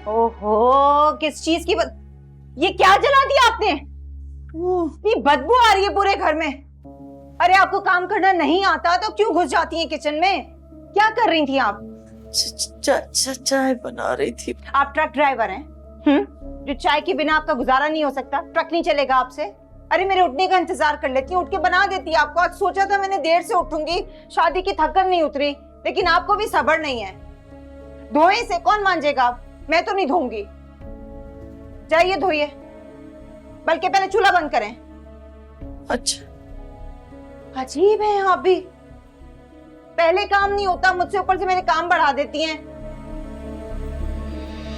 ओहो, किस चीज की ये क्या जला दिया आपने? इतनी बदबू आ रही है पूरे घर में। अरे आपको काम करना नहीं आता तो क्यों घुस जाती हैं किचन में? क्या कर रही थी आप? चाय बना रही थी। आप ट्रक ड्राइवर हैं? जो चाय के बिना आपका गुजारा नहीं हो सकता? ट्रक नहीं चलेगा आपसे? अरे मेरे उठने का इंतजार कर लेती हूँ, उठ के बना देती है आपको। आज सोचा था मैंने देर से उठूंगी, शादी की थकन नहीं उतरी, लेकिन आपको भी सब्र नहीं है। धोए से कौन मांझेगा? आप, मैं तो नहीं धोऊंगी। जाइए धोइए, बल्कि पहले चूल्हा बंद करें। अच्छा, अजीब है आप भी, पहले काम नहीं होता मुझसे ऊपर से मेरे काम बढ़ा देती हैं।